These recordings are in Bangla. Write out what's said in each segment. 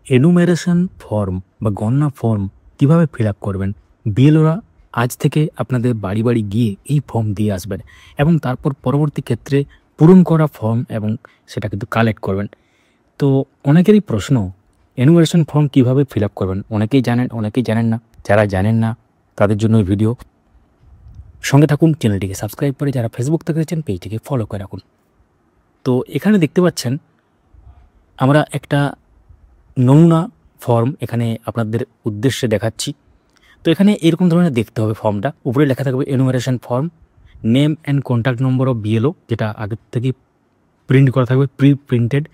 এনুমেরেশন ফর্ম বা গণনা ফর্ম কিভাবে ফিল আপ করবেন। বিএলওরা আজ থেকে আপনাদের বাড়ি বাড়ি গিয়ে এই ফর্ম দিয়ে আসবেন এবং তারপর পরবর্তী ক্ষেত্রে পূরণ করা ফর্ম এবং সেটা কিন্তু কালেক্ট করবেন। তো অনেকেরই প্রশ্ন, এনুমেরেশন ফর্ম কিভাবে ফিল আপ করবেন। অনেকেই জানেন, অনেকেই জানেন না। যারা জানেন না তাদের জন্য এই ভিডিও। সঙ্গে থাকুন, চ্যানেলটিকে সাবস্ক্রাইব করে, যারা ফেসবুক থেকে দেখছেন পেজটিকে ফলো করে রাখুন। তো এখানে দেখতে পাচ্ছেন আমরা একটা নমুনা ফর্ম এখানে আপনাদের উদ্দেশ্যে দেখাচ্ছি। তো এখানে এরকম ধরনের দেখতে হবে ফর্মটা। উপরে লেখা থাকবে enumeration form, name and contact number of BLO, যেটা আগের থেকে প্রিন্ট করা থাকবে, প্রি প্রিন্টেড,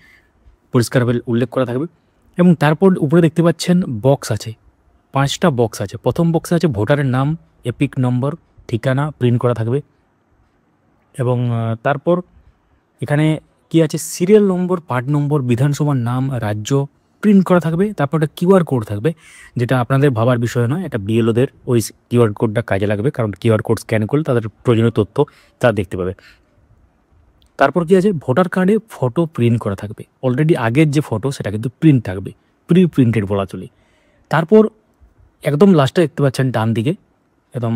পরিষ্কারভাবে উল্লেখ করা থাকবে। এবং তারপর উপরে দেখতে পাচ্ছেন বক্স আছে, 5টা বক্স আছে। প্রথম বক্সে আছে ভোটারের নাম, এপিক নম্বর, ঠিকানা প্রিন্ট করা থাকবে। এবং তারপর এখানে কি আছে, সিরিয়াল নম্বর, পার্ট নম্বর, বিধানসভার নাম, রাজ্য প্রিন্ট করা থাকবে। তারপর একটা কিউআর কোড থাকবে, যেটা আপনাদের ভাবার বিষয় নয়, এটা বিএলওদের ওই কিউআর কোডটা কাজে লাগবে, কারণ কিউআর কোড স্ক্যান করলে তাদের প্রয়োজনীয় তথ্য তারা দেখতে পাবে। তারপর কি আছে, ভোটার কার্ডে ফটো প্রিন্ট করা থাকবে। অলরেডি আগের যে ফটো সেটা কিন্তু প্রিন্ট থাকবে, প্রি প্রিন্টেড বলা চলে। তারপর একদম লাস্টে দেখতে পাচ্ছেন ডান দিকে একদম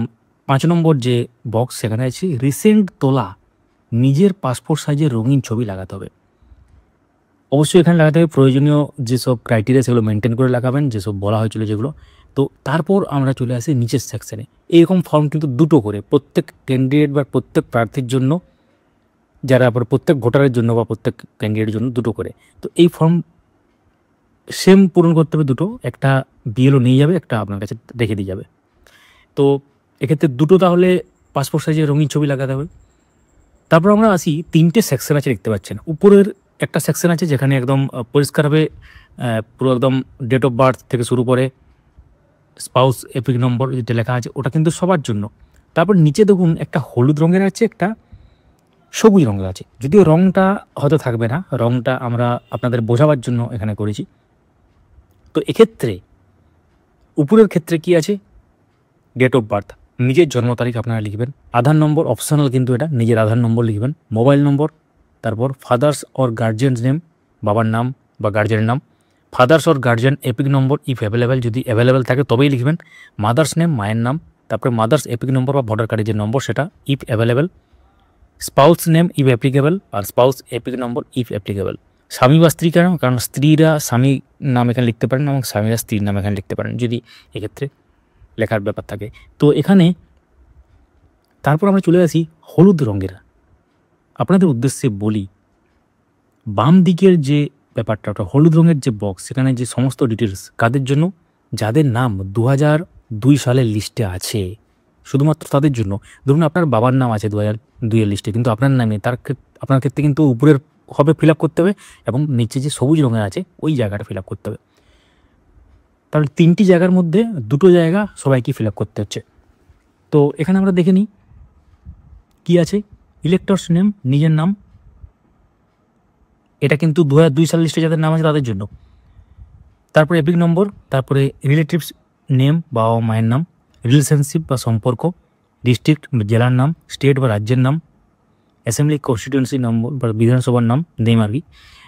5 নম্বর যে বক্স, সেখানে আছে রিসেন্ট তোলা নিজের পাসপোর্ট সাইজের রঙিন ছবি লাগাতে হবে। অবশ্যই এখানে লাগাতে হবে প্রয়োজনীয় যেসব ক্রাইটেরিয়া সেগুলো মেনটেন করে লাগাবেন, যেসব বলা হয়েছিল যেগুলো। তো তারপর আমরা চলে আসি নিচের সেকশানে। এইরকম ফর্ম কিন্তু দুটো করে প্রত্যেক ক্যান্ডিডেট বা প্রত্যেক প্রার্থীর জন্য, যারা আবার প্রত্যেক ভোটারের জন্য বা প্রত্যেক ক্যান্ডিডেটের জন্য দুটো করে। তো এই ফর্ম সেম পূরণ করতে হবে দুটো, একটা বিএলও নিয়ে যাবে, একটা আপনার কাছে রেখে দিয়ে যাবে। তো এক্ষেত্রে দুটো তাহলে পাসপোর্ট সাইজের রঙিন ছবি লাগাতে হবে। তারপর আমরা আসি, 3টে সেকশন আছে দেখতে পাচ্ছেন। উপরের একটা সেকশন আছে যেখানে একদম পরিষ্কারভাবে পুরো একদম ডেট অফ বার্থ থেকে শুরু করে স্পাউস এপিক নম্বর যেটা লেখা আছে, ওটা কিন্তু সবার জন্য। তারপর নিচে দেখুন একটা হলুদ রঙের আছে, একটা সবুজ রঙের আছে। যদিও রঙটা হয়তো থাকবে না, রঙটা আমরা আপনাদের বোঝাবার জন্য এখানে করেছি। তো এক্ষেত্রে উপরের ক্ষেত্রে কি আছে, ডেট অফ বার্থ, নিজের জন্ম তারিখ আপনারা লিখবেন। আধার নম্বর অপশনাল, কিন্তু এটা নিজের আধার নম্বর লিখবেন। মোবাইল নম্বর, তারপর ফাদার্স অর গার্জিয়ানস নেম, বাবার নাম বা গার্জিয়ানের নাম। Father's or guardian epic number if available, যদি অ্যাভেলেবেল থাকে তবেই লিখবেন। মাদার্স নেম, মায়ের নাম, তারপরে মাদার্স এপিক নম্বর বা ভোটার কার্ডের যে নম্বর সেটা if available. Spouse name if applicable, আর spouse EPIC number if applicable. স্বামী বা স্ত্রী কেন, কারণ স্ত্রীরা স্বামী নাম এখানে লিখতে পারেন এবং স্বামীরা স্ত্রীর নাম এখানে লিখতে পারেন যদি এক্ষেত্রে লেখার ব্যাপার থাকে। তো এখানে তারপর আমরা চলে আসি হলুদ রঙের। আপনাদের উদ্দেশ্যে বলি, বাম দিকের যে ব্যাপারটা, ওটা হলুদ রঙের যে বক্স, সেখানে যে সমস্ত ডিটেলস কাদের জন্য, যাদের নাম 2002 সালের লিস্টে আছে, শুধুমাত্র তাদের জন্য। ধরুন আপনার বাবার নাম আছে 2002-এর লিস্টে, কিন্তু আপনার নাম নেই, আপনার ক্ষেত্রে কিন্তু উপরের হবে ফিল আপ করতে হবে এবং নিচে যে সবুজ রঙের আছে ওই জায়গাটা ফিল আপ করতে হবে। তাহলে 3টি জায়গার মধ্যে 2টো জায়গা সবাইকে ফিল আপ করতে হচ্ছে। তো এখানে আমরা দেখে নিই কী আছে। ইলেক্টরস নেম, নিজের নাম, এটা কিন্তু 2002 সালের লিস্টে যাদের নাম আছে তাদের জন্য। তারপরে এপিক নম্বর, তারপরে রিলেটিভস নেম, বাবা মায়ের নাম, রিলেশনশিপ বা সম্পর্ক, ডিস্ট্রিক্ট জেলার নাম, স্টেট বা রাজ্যের নাম, অ্যাসেম্বলি কনস্টিটিউয়েন্সি নম্বর বা বিধানসভার নাম নেম আর কি।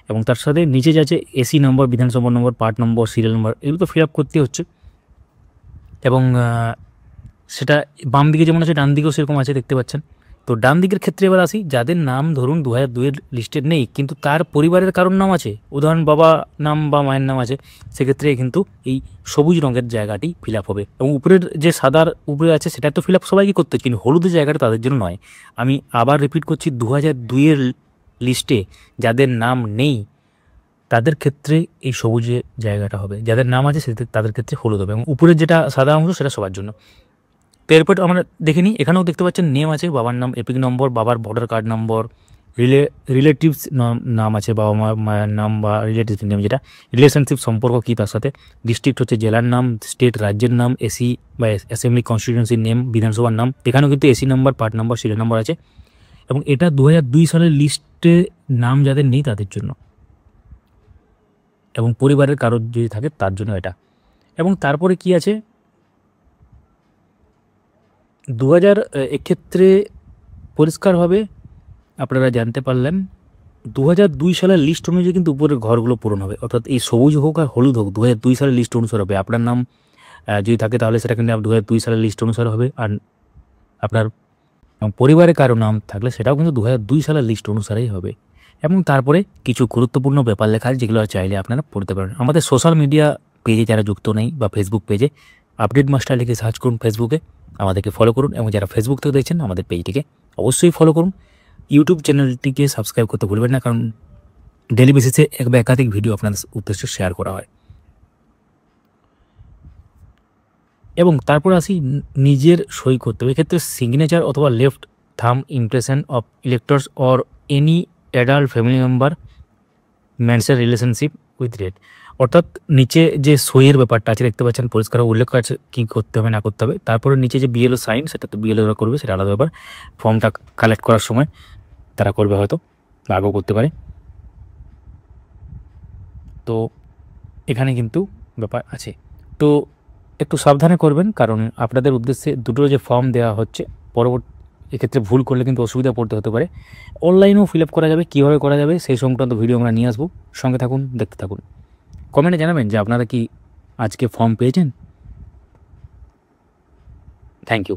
এবং তার সাথে নিচে যাচ্ছে এসি নম্বর, বিধানসভা নম্বর, পার্ট নম্বর, সিরিয়াল নম্বর, এগুলো তো ফিল আপ করতে হচ্ছে। এবং সেটা বাম দিকে যেমন আছে ডান দিকেও সেরকম আছে দেখতে পাচ্ছেন। তো ডান দিকের ক্ষেত্রে এবার আসি, যাদের নাম ধরুন 2002-এর লিস্টে নেই কিন্তু তার পরিবারের কারোর নাম আছে, উদাহরণ বাবা নাম বা মায়ের নাম আছে, সেক্ষেত্রে কিন্তু এই সবুজ রঙের জায়গাটি ফিল আপ হবে। এবং উপরের যে সাদার উপরে আছে সেটা তো ফিল আপ সবাইকে করতে হচ্ছে, কিন্তু হলুদের জায়গাটা তাদের জন্য নয়। আমি আবার রিপিট করছি, 2002-এর লিস্টে যাদের নাম নেই তাদের ক্ষেত্রে এই সবুজের জায়গাটা হবে, যাদের নাম আছে তাদের ক্ষেত্রে হলুদ হবে, এবং উপরের যেটা সাদা অংশ সেটা সবার জন্য। তো এরপর আমরা দেখে নিই, এখানেও দেখতে পাচ্ছেন নেম আছে, বাবার নাম, এপিক নম্বর, বাবার ভোটার কার্ড নম্বর, রিলেটিভস নাম আছে, বাবা মায়ের নাম বা রিলেটিভস নেম যেটা, রিলেশনশিপ সম্পর্ক কী তার সাথে, ডিস্ট্রিক্ট হচ্ছে জেলার নাম, স্টেট রাজ্যের নাম, এসি বা অ্যাসেম্বলি কনস্টিটিউয়েন্সির নেম, বিধানসভার নাম, এখানেও কিন্তু AC number, part number, serial number আছে। এবং এটা 2002 সালের লিস্টে নাম যাদের নেই তাদের জন্য, এবং পরিবারের কারোর যদি থাকে তার জন্য এটা। এবং তারপরে কি আছে, 2000 এক্ষেত্রে পরিষ্কারভাবে আপনারা জানতে পারলেন 2002 সালের লিস্ট অনুযায়ী কিন্তু উপরের ঘরগুলো পূরণ হবে, অর্থাৎ এই সবুজ হোক আর হলুদ হোক 2002 সালের লিস্ট অনুসারে হবে। আপনার নাম যদি থাকে তাহলে সেটা কিন্তু 2002 সালের লিস্ট অনুসারে হবে, আর আপনার পরিবারে কারো নাম থাকলে সেটাও কিন্তু 2002 সালের লিস্ট অনুসারেই হবে। এবং তারপরে কিছু গুরুত্বপূর্ণ ব্যাপার লেখা আছে যেগুলো চাইলে আপনারা পড়তে পারেন। আমাদের সোশ্যাল মিডিয়া পেজে যারা যুক্ত নেই বা ফেসবুক পেজে আপডেট মাস্টার লিখে সার্চ করুন ফেসবুকে, আমাদেরকে ফলো করুন, এবং যারা ফেসবুক থেকে দেখছেন আমাদের পেজটিকে অবশ্যই ফলো করুন। ইউটিউব চ্যানেলটিকে সাবস্ক্রাইব করতে ভুলবেন না, কারণ ডেলি বেসিসে এক বা একাধিক ভিডিও আপনাদের উদ্দেশ্যে শেয়ার করা হয়। এবং তারপর আসি নিজের সই করতে হবে। এক্ষেত্রে সিগনেচার অথবা left thumb impression of electors or any adult family member mention relationship with date, অর্থাৎ নিচে যে সইয়ের ব্যাপারটা আছে দেখতে পাচ্ছেন পরিষ্কার উল্লেখ আছে কী করতে হবে না করতে হবে। তারপরে নিচে যে বিএলও সাইন, সেটা তো বিএলওরা করবে, সেটা আলাদা ব্যাপার। ফর্মটা কালেক্ট করার সময় তারা করবে হয়তো, বা আগেও করতে পারে। তো এখানে কিন্তু ব্যাপার আছে, তো একটু সাবধানে করবেন, কারণ আপনাদের উদ্দেশ্যে দুটো যে ফর্ম দেওয়া হচ্ছে পরবর্তী এক্ষেত্রে ভুল করলে কিন্তু অসুবিধা পড়তে হতে পারে। অনলাইনেও ফিল আপ করা যাবে, কীভাবে করা যাবে সেই সংক্রান্ত ভিডিও আমরা নিয়ে আসবো। সঙ্গে থাকুন, দেখতে থাকুন। কমেন্টে জানাবেন যে আপনারা কি আজকে ফর্ম পেয়েছেন। Thank you.